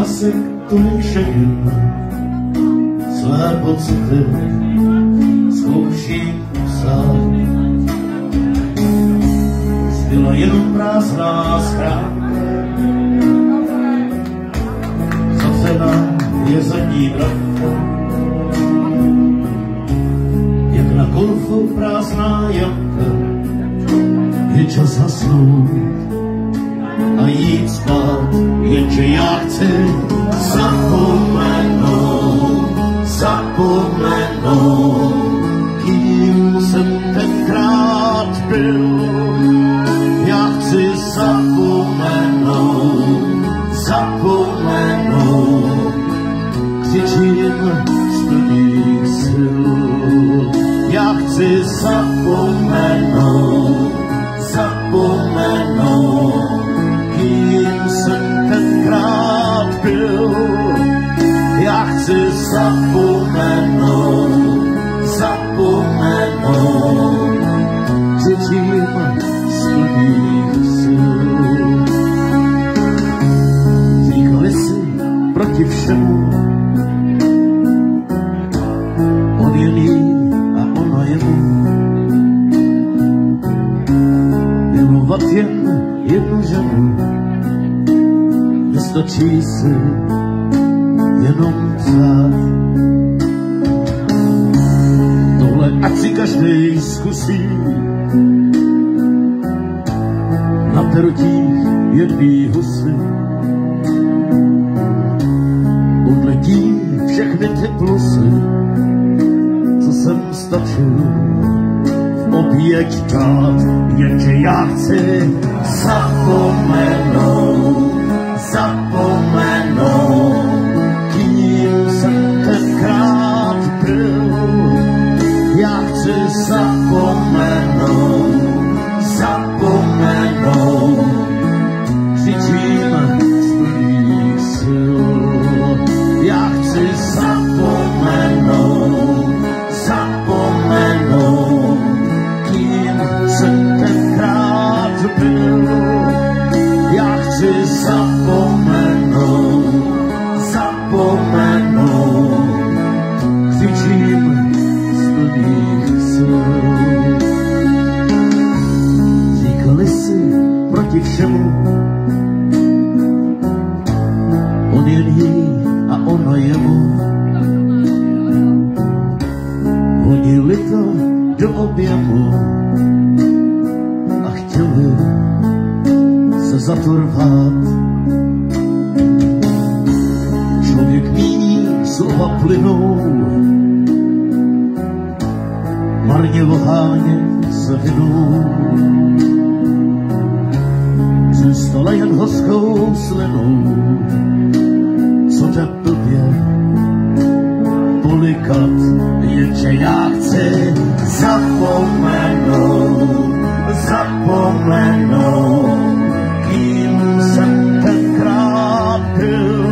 si tu všechny své pocity zkouším psát. Zbyla jenom prázdná schránka, zavřená je zadní branka, jak na golfu prázdná jamka. Je čas hasnout a jít spát, jenže já chci zapomenout, kým jsem tenkrát byl. Já chci zapomenout, křičím z plných sil. Já chci zapomenout, kým jsem tenkrát byl. Já chci zapomenout, křičím z plných sil. Říkali si proti všemu, on je jí a ona jemu. Milovat jen jednu ženu, nestačí si jenom přát. Tohle ať si každej zkusí, na perutích jedný husy. Odletí všechny ty plusy, co jsem stačil v oběť dát, jenže já chci zapomenout, kým jsem tenkrát byl. Já chci zapomenout, křičím z plných sil. Já chci zapomenout, kým jsem tenkrát byl. Já chci zapomenout, křičím z plných sil. Říkali si proti všemu, on jen jí a ona jemu. Hodili to do objemu a chtěli se zatorvat. Člověk míní, slova plynou, marně lháně se vinou. Zůstala jen hořkou slinou, co jde blbě polikat, jenže já chci zapomenout, kým jsem tenkrát byl.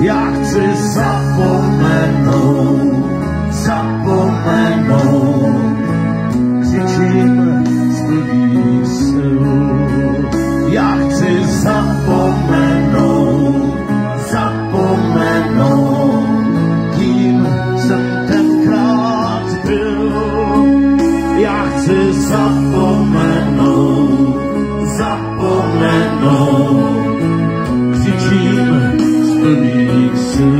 Já chci zapomenout, křičím z plných sil. Já chci zapomenout, kým jsem tenkrát byl. Já chci zapomenout, křičím z plných sil.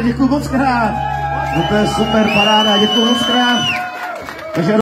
Děkuji moc krát. To je super paráda, děkuji moc krát. Takže